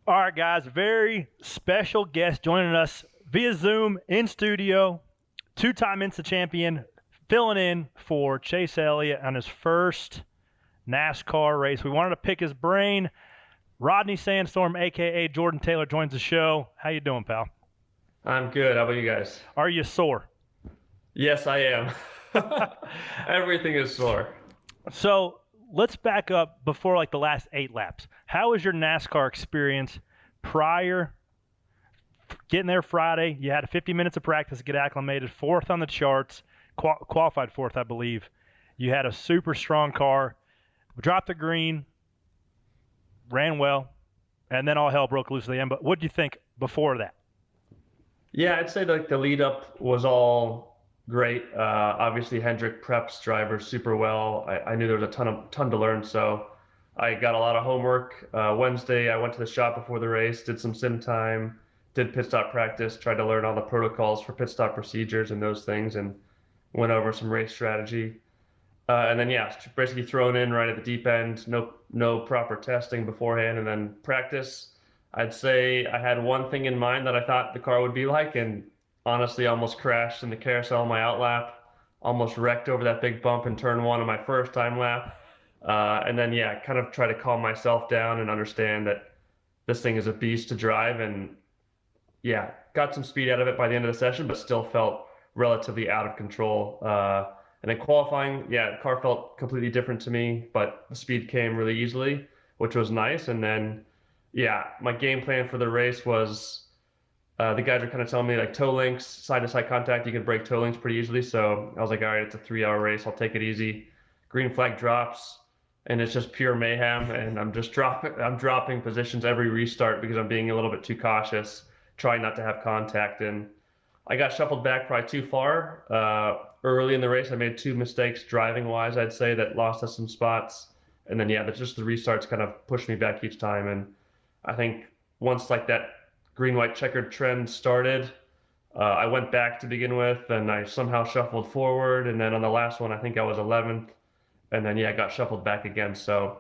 All right, guys, very special guest joining us via Zoom in studio. Two-time IMSA champion, filling in for Chase Elliott on his first NASCAR race. We wanted to pick his brain. Rodney Sandstorm, a.k.a. Jordan Taylor, joins the show. How you doing, pal? I'm good. How about you guys? Are you sore? Yes, I am. Everything is sore. So let's back up before like the last 8 laps. How was your NASCAR experience prior getting there Friday? You had 50 minutes of practice to get acclimated, fourth on the charts, qualified fourth, I believe. You had a super strong car, dropped the green, ran well, and then all hell broke loose at the end. But what did you think before that? Yeah, I'd say like the lead up was all great. Obviously, Hendrick preps drivers super well. I knew there was a ton to learn, so I got a lot of homework. Wednesday, I went to the shop before the race, did some sim time, did pit stop practice, tried to learn all the protocols for pit stop procedures and those things, and went over some race strategy. And then yeah, basically thrown in right at the deep end. No proper testing beforehand, and then practice. I'd say I had one thing in mind that I thought the car would be like, and honestly, almost crashed in the carousel on my outlap. Almost wrecked over that big bump in turn one on my first time lap. And then yeah, kind of try to calm myself down and understand that this thing is a beast to drive, and yeah, got some speed out of it by the end of the session, but still felt relatively out of control. And then qualifying, yeah, the car felt completely different to me, but the speed came really easily, which was nice. And then, yeah, my game plan for the race was the guys were kind of telling me like toe links, side to side contact, you can break toe links pretty easily. So I was like, all right, it's a 3-hour race, I'll take it easy. Green flag drops, and it's just pure mayhem. And I'm dropping positions every restart because I'm being a little bit too cautious, trying not to have contact. And I got shuffled back probably too far. Early in the race, I made 2 mistakes driving wise, I'd say, that lost us some spots. And then, yeah, just the restarts kind of pushed me back each time. And I think once like that green white checkered trend started, I went back to begin with, and I somehow shuffled forward. And then on the last one, I think I was 11th. And then, yeah, I got shuffled back again. So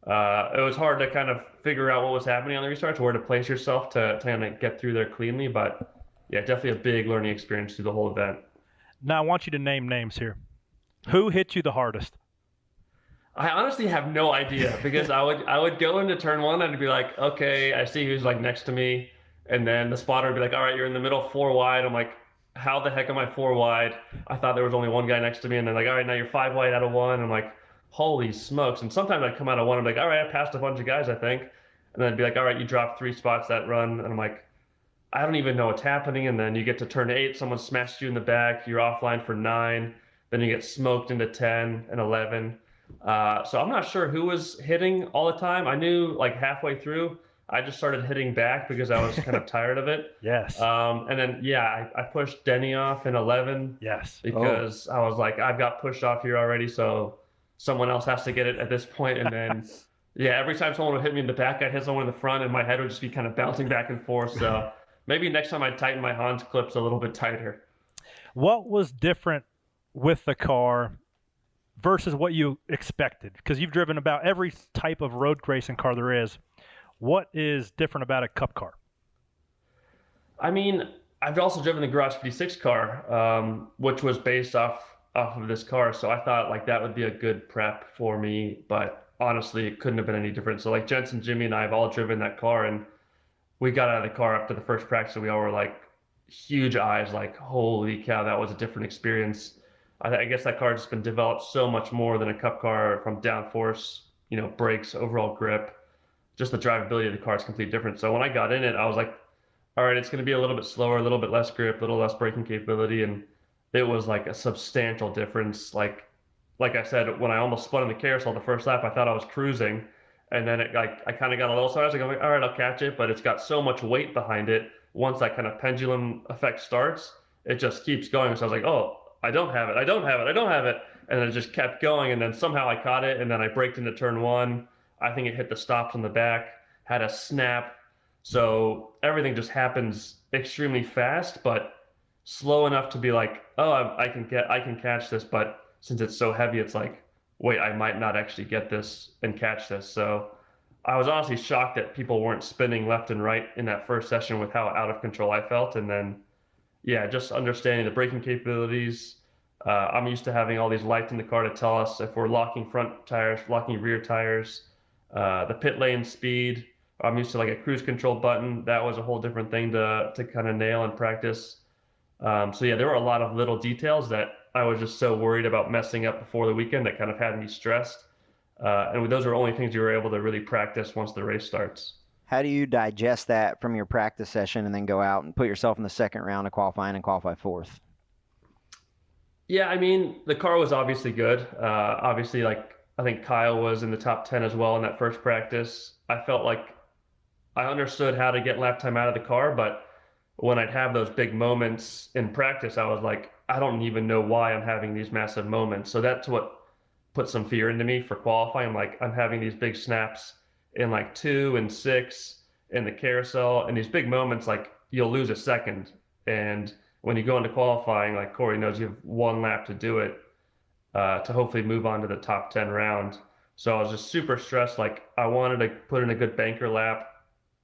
it was hard to kind of figure out what was happening on the restarts, where to place yourself to kind of get through there cleanly. But yeah, definitely a big learning experience through the whole event. Now, I want you to name names here. Who hit you the hardest? I honestly have no idea because I would go into turn one and I'd be like, okay, I see who's like next to me, and then the spotter would be like, all right, you're in the middle 4 wide. I'm like, how the heck am I 4 wide? I thought there was only one guy next to me, and then like, all right, now you're 5 wide out of one. I'm like, holy smokes! And sometimes I'd come out of one, I'm like, all right, I passed a bunch of guys, I think, and then I'd be like, all right, you dropped 3 spots that run, and I'm like, I don't even know what's happening. And then you get to turn 8, someone smashed you in the back, you're offline for 9, then you get smoked into 10 and 11. So I'm not sure who was hitting all the time. I knew like halfway through, I just started hitting back because I was kind of tired of it. Yes. And then, yeah, I pushed Denny off in 11 Yes. because I was like, I've got pushed off here already, so someone else has to get it at this point. And then, yeah, every time someone would hit me in the back, I'd hit someone in the front, and my head would just be kind of bouncing back and forth. So maybe next time I'd tighten my Hans clips a little bit tighter. What was different with the car versus what you expected? Because you've driven about every type of road racing car there is. What is different about a cup car? I mean, I've also driven the Garage 56 car, which was based off of this car. So I thought like that would be a good prep for me, but honestly, it couldn't have been any different. So like Jensen, Jimmy, and I have all driven that car, and we got out of the car after the first practice, and we all were like huge eyes, like, holy cow, that was a different experience. I guess that car has been developed so much more than a cup car, from downforce, brakes, overall grip. Just the drivability of the car is completely different. So when I got in it, I was like, all right, it's going to be a little bit slower, a little bit less grip, a little less braking capability. And it was like a substantial difference. Like I said, when I almost spun in the carousel the first lap, I thought I was cruising. And then I kind of got a little side. I was like, all right, I'll catch it. But it's got so much weight behind it. Once that kind of pendulum effect starts, it just keeps going. So I was like, oh, I don't have it. I don't have it. I don't have it. And then it just kept going. And then somehow I caught it. And then I braked into turn 1. I think it hit the stops on the back, had a snap. So everything just happens extremely fast, but slow enough to be like, oh, I can catch this. But since it's so heavy, it's like, wait, I might not actually get this and catch this. So I was honestly shocked that people weren't spinning left and right in that first session with how out of control I felt. And then, yeah, just understanding the braking capabilities. I'm used to having all these lights in the car to tell us if we're locking front tires, locking rear tires, the pit lane speed. I'm used to like a cruise control button. That was a whole different thing to kind of nail and practice. So yeah, there were a lot of little details that I was just so worried about messing up before the weekend that kind of had me stressed. And those are only things you were able to really practice once the race starts. How do you digest that from your practice session and then go out and put yourself in the second round of qualifying and qualify fourth? Yeah, I mean, the car was obviously good. Obviously, like I think Kyle was in the top 10 as well in that first practice. I felt like I understood how to get lap time out of the car, but when I'd have those big moments in practice, I was like, I don't even know why I'm having these massive moments. So that's what put some fear into me for qualifying. Like I'm having these big snaps in like 2 and 6 in the carousel, and these big moments, like you'll lose a second. And when you go into qualifying, like Corey knows, you have one lap to do it to hopefully move on to the top 10 round. So I was just super stressed. Like I wanted to put in a good banker lap,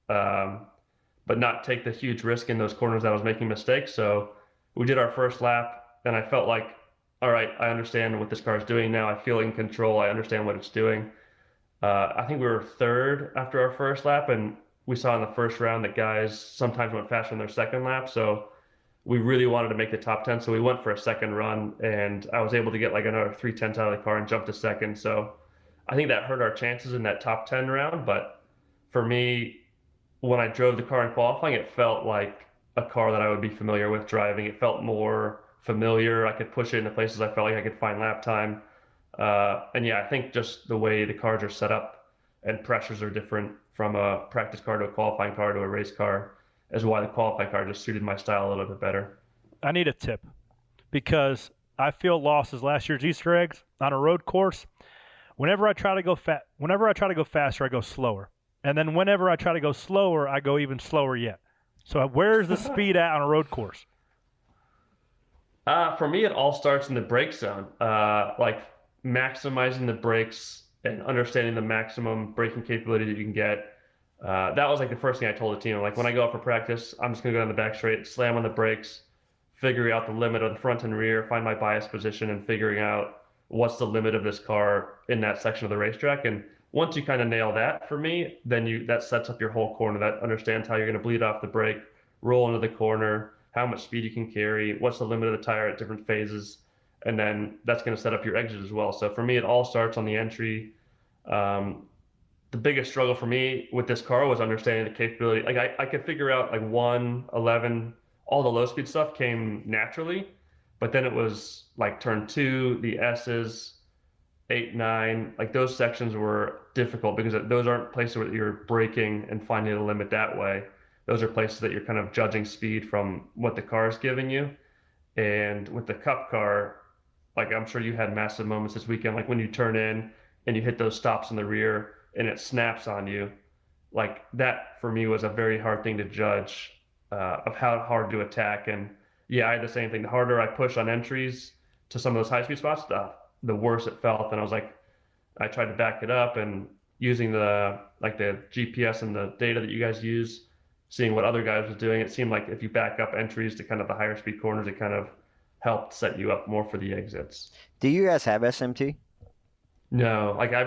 but not take the huge risk in those corners that I was making mistakes. So we did our first lap, and I felt like, all right, I understand what this car is doing now. I feel in control. I understand what it's doing. I think we were third after our first lap, and we saw in the first round that guys sometimes went faster in their second lap. So we really wanted to make the top 10. So we went for a second run, and I was able to get like another 3/10 out of the car and jump to second. So I think that hurt our chances in that top 10 round. But for me, when I drove the car in qualifying, it felt like a car that I would be familiar with driving. It felt more familiar. I could push it into places I felt like I could find lap time. And yeah, I think just the way the cars are set up and pressures are different from a practice car to a qualifying car to a race car is why the qualifying car just suited my style a little bit better. I need a tip because I feel lost as last year's Easter eggs on a road course. Whenever I try to go faster, I go slower. And then whenever I try to go slower, I go even slower yet. So where's the speed at on a road course? For me, it all starts in the brake zone. Like maximizing the brakes and understanding the maximum braking capability that you can get. That was like the first thing I told the team. Like when I go out for practice, I'm just gonna go down the back straight, slam on the brakes, figure out the limit of the front and rear, find my bias position, and figuring out what's the limit of this car in that section of the racetrack. And once you kind of nail that for me, then that sets up your whole corner. That understands how you're going to bleed off the brake, roll into the corner, how much speed you can carry, what's the limit of the tire at different phases, and then that's going to set up your exit as well. So for me, it all starts on the entry. The biggest struggle for me with this car was understanding the capability. Like I could figure out like 1, 11, all the low speed stuff came naturally, but then it was like turn 2, the S's, 8, 9, like those sections were difficult because those aren't places where you're braking and finding the limit that way. Those are places that you're kind of judging speed from what the car is giving you. And with the Cup car, like I'm sure you had massive moments this weekend, like when you turn in and you hit those stops in the rear and it snaps on you. Like that for me was a very hard thing to judge of how hard to attack. And yeah, I had the same thing. The harder I push on entries to some of those high speed spots, the worse it felt. And I was like, I tried to back it up, and using the GPS and the data that you guys use, seeing what other guys was doing, it seemed like if you back up entries to kind of the higher speed corners, it kind of helped set you up more for the exits. Do you guys have SMT? No, like I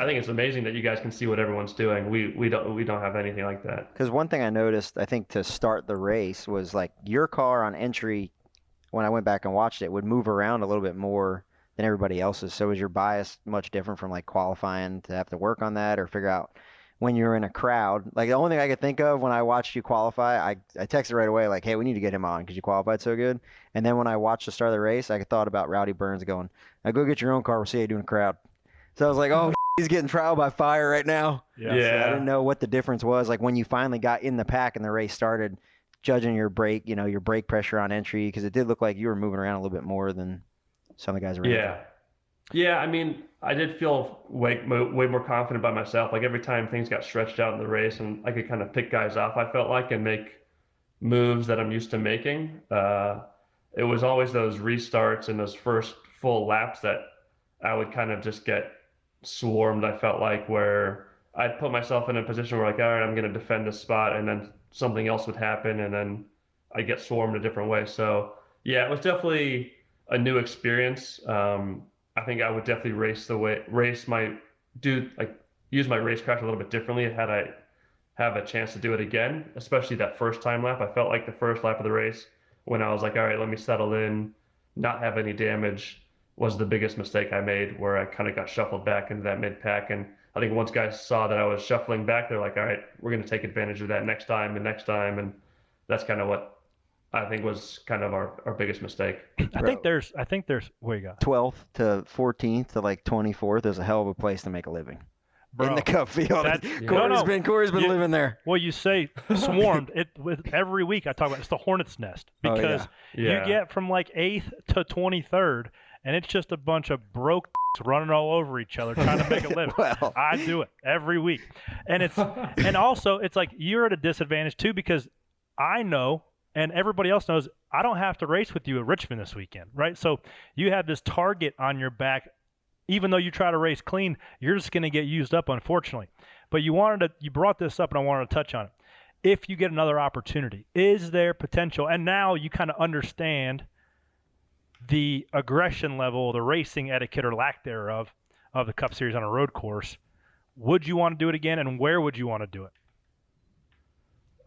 think it's amazing that you guys can see what everyone's doing. We don't have anything like that. Because one thing I noticed, I think to start the race was like your car on entry, when I went back and watched it, would move around a little bit more than everybody else's. So is your bias much different from like qualifying to have to work on that or figure out when you're in a crowd? Like the only thing I could think of when I watched you qualify, I texted right away like, hey, we need to get him on because you qualified so good. And then when I watched the start of the race, I thought about Rowdy Burns going, now go get your own car. We'll see how you do in a crowd. So I was like, oh, he's getting trial by fire right now. Yeah. So I didn't know what the difference was. Like when you finally got in the pack and the race started, judging your brake, your brake pressure on entry, because it did look like you were moving around a little bit more than some of the guys around. Yeah. I mean, I did feel way more confident by myself. Like every time things got stretched out in the race and I could kind of pick guys off, I felt like, and make moves that I'm used to making. It was always those restarts and those first full laps that I would kind of just get swarmed, I felt like, where I'd put myself in a position where like, all right, I'm going to defend this spot, and then something else would happen, and then I get swarmed a different way. So yeah, it was definitely a new experience. I think I would definitely use my racecraft a little bit differently had I have a chance to do it again, especially that first time lap. I felt like the first lap of the race when I was like, all right, let me settle in, not have any damage, was the biggest mistake I made, where I kind of got shuffled back into that mid pack. And I think once guys saw that I was shuffling back, they're like, all right, we're going to take advantage of that next time and next time. And that's kind of what I think was kind of our biggest mistake. I think there's where you go. 12th to 14th to like 24th is a hell of a place to make a living. In the Cup field. Corey's been living there. Well, you say swarmed. With every week I talk about it's the hornet's nest, because you get from like 8th to 23rd, and it's just a bunch of broke running all over each other trying to make a living. Well, I do it every week, and also it's like you're at a disadvantage too, because I know, and everybody else knows, I don't have to race with you at Richmond this weekend, right? So you have this target on your back. Even though you try to race clean, you're just going to get used up, unfortunately. But you brought this up, and I wanted to touch on it. If you get another opportunity, is there potential? And now you kind of understand the aggression level, the racing etiquette or lack thereof of the Cup Series on a road course. Would you want to do it again, and where would you want to do it?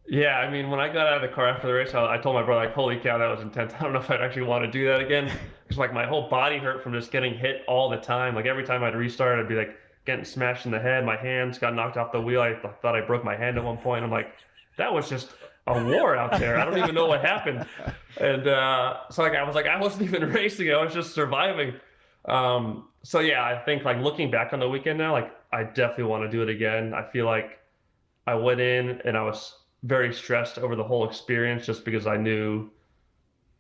Yeah, I mean, when I got out of the car after the race, I told my brother, like, holy cow, that was intense. I don't know if I'd actually want to do that again. Because, like, my whole body hurt from just getting hit all the time. Like, every time I'd restart, I'd be, like, getting smashed in the head. My hands got knocked off the wheel. I thought I broke my hand at one point. I'm like, that was just a war out there. I don't even know what happened. And so, like, I was like, I wasn't even racing. I was just surviving. So, yeah, I think, like, looking back on the weekend now, like, I definitely want to do it again. I feel like I went in and I was very stressed over the whole experience, just because I knew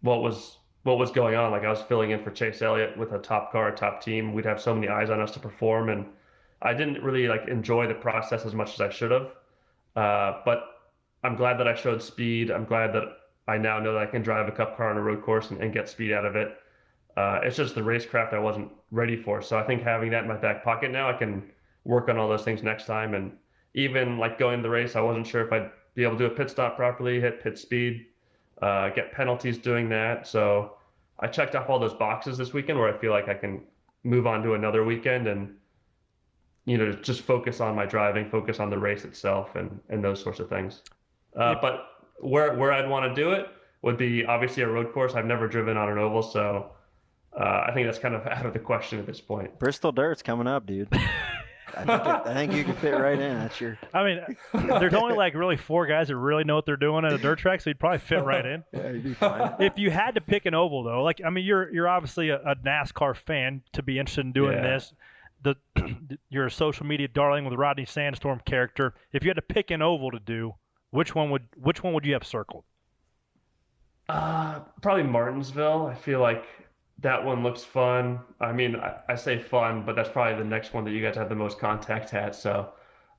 what was going on. Like, I was filling in for Chase Elliott with a top car, a top team. We'd have so many eyes on us to perform, and I didn't really like enjoy the process as much as I should have. But I'm glad that I showed speed. I'm glad that I now know that I can drive a Cup car on a road course and get speed out of it. It's just the racecraft I wasn't ready for. So I think having that in my back pocket now, I can work on all those things next time. And even like going to the race, I wasn't sure if I'd be able to do a pit stop properly, hit pit speed, get penalties doing that. So I checked off all those boxes this weekend, where I feel like I can move on to another weekend and, just focus on my driving, focus on the race itself and those sorts of things. But where I'd want to do it would be obviously a road course. I've never driven on an oval, so I think that's kind of out of the question at this point. Bristol Dirt's coming up, dude. I think you can fit right in. That's your. I mean, there's only like really 4 guys that really know what they're doing at a dirt track, so you'd probably fit right in. Yeah, you'd be fine. If you had to pick an oval, though, like, I mean, you're obviously a NASCAR fan to be interested in doing this. You're a social media darling with a Rodney Sandstorm character. If you had to pick an oval to do, which one would you have circled? Probably Martinsville. I feel like that one looks fun. I mean, I say fun, but that's probably the next one that you guys have the most contact at. So,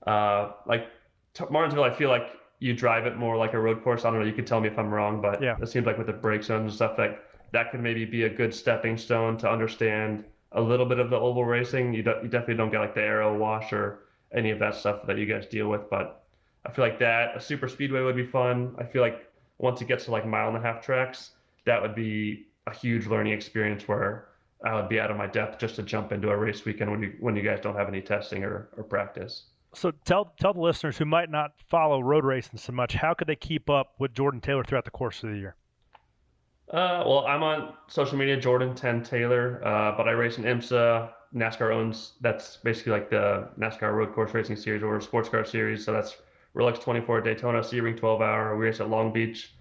Martinsville, I feel like you drive it more like a road course. I don't know. You could tell me if I'm wrong, but it seems like with the brake zones and stuff, like that could maybe be a good stepping stone to understand a little bit of the oval racing. You definitely don't get like the aero wash or any of that stuff that you guys deal with. But I feel like a super speedway would be fun. I feel like once it gets to like 1.5 mile tracks, that would be a huge learning experience where I would be out of my depth just to jump into a race weekend when you guys don't have any testing or practice. So tell the listeners who might not follow road racing so much, how could they keep up with Jordan Taylor throughout the course of the year? Well, I'm on social media, Jordan 10 Taylor, but I race in IMSA. NASCAR owns, that's basically like the NASCAR road course racing series or sports car series. So that's Rolex 24 at Daytona, Sebring 12 hour. We race at Long Beach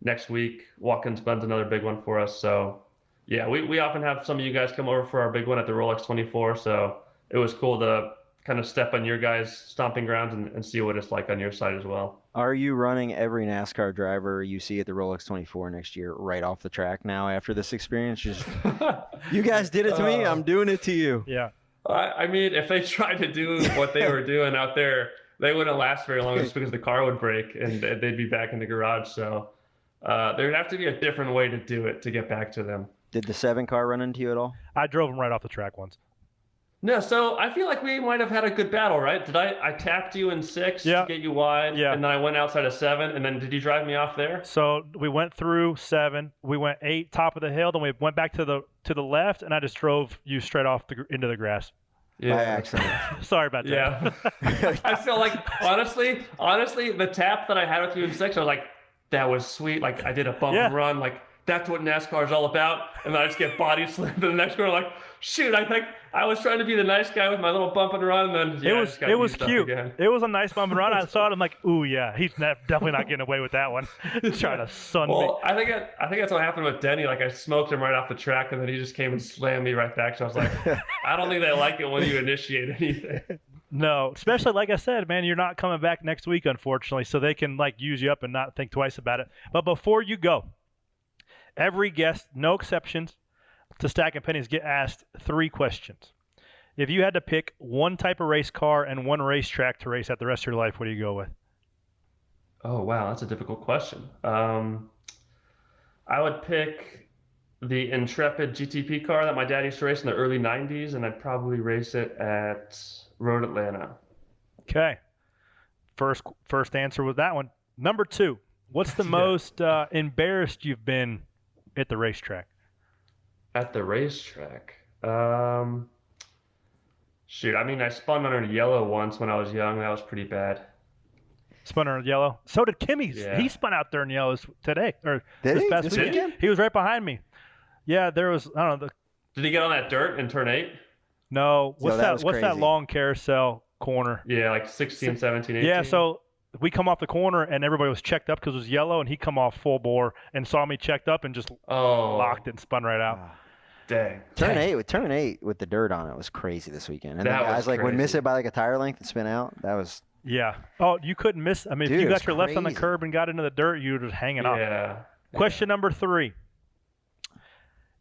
next week. Watkins Glen's another big one for us. So yeah, we often have some of you guys come over for our big one at the Rolex 24. So it was cool to kind of step on your guys' stomping grounds and see what it's like on your side as well. Are you running every NASCAR driver you see at the Rolex 24 next year right off the track now after this experience? Just you guys did it to me, I'm doing it to you. Yeah. I mean, if they tried to do what they were doing out there, they wouldn't last very long just because the car would break and they'd be back in the garage. So there'd have to be a different way to do it to get back to them. Did the 7 car run into you at all? I drove him right off the track once. No, so I feel like we might have had a good battle, right? Did I tapped you in 6 Yeah. to get you wide, Yeah. and then I went outside of 7, and then did you drive me off there? So we went through 7, we went 8 top of the hill, then we went back to the left, and I just drove you straight off into the grass. Yeah. By accident. Sorry about that. Yeah. I feel like honestly, the tap that I had with you in 6, I was like, that was sweet. Like I did a bump and run, like that's what NASCAR is all about. And then I just get body slammed in the next corner, like, shoot, I think I was trying to be the nice guy with my little bump and run, and then it was cute. It was a nice bump and run. I saw it. I'm like, ooh yeah, he's definitely not getting away with that one. He's trying to sun me. Well, I think that's what happened with Denny. Like I smoked him right off the track, and then he just came and slammed me right back. So I was like, I don't think they like it when you initiate anything. No, especially like I said, man, you're not coming back next week, unfortunately, so they can like use you up and not think twice about it. But before you go, every guest, no exceptions, to Stacking Pennies, get asked 3 questions. If you had to pick one type of race car and one racetrack to race at the rest of your life, what do you go with? Oh wow, that's a difficult question. I would pick the Intrepid GTP car that my dad used to race in the early 90s, and I'd probably race it at Road Atlanta. Okay. First answer was that one. Number 2, what's the most embarrassed you've been at the racetrack? At the racetrack? Shoot, I mean, I spun under yellow once when I was young. That was pretty bad. Spun under yellow? So did Kimmy's. Yeah. He spun out there in yellows today, or Did this he? past This weekend. weekend? He was right behind me. Yeah, there was, I don't know, Did he get on that dirt in turn 8? no, what's that was what's that crazy. long carousel corner? Yeah, like 16, 17, 18. Yeah, so we come off the corner and everybody was checked up because it was yellow, and he come off full bore and saw me checked up and just locked it and spun right out. Dang. Turn 8 with the dirt on it was crazy this weekend. And That the guys was like would miss crazy. it by like a tire length and spin out. That was Yeah. Oh, you couldn't miss. I mean, Dude, if you it got was your left on the crazy. curb and got into the dirt, you were just hanging off. Yeah. Question number 3.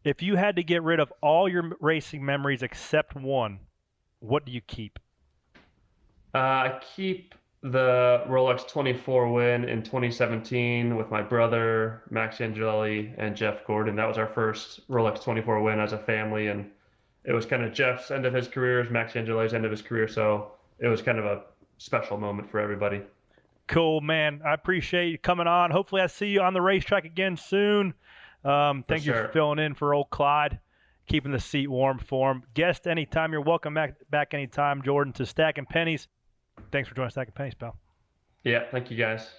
If you had to get rid of all your racing memories except one, what do you keep? I keep the Rolex 24 win in 2017 with my brother, Max Angelelli, and Jeff Gordon. That was our first Rolex 24 win as a family, and it was kind of Jeff's end of his career, Max Angelelli's end of his career, so it was kind of a special moment for everybody. Cool, man. I appreciate you coming on. Hopefully I see you on the racetrack again soon. Thank you for sure. filling in for old Clyde, keeping the seat warm for him. Guest anytime. You're welcome back anytime, Jordan, to Stacking Pennies. Thanks for joining Stacking Pennies, pal. Yeah, thank you guys.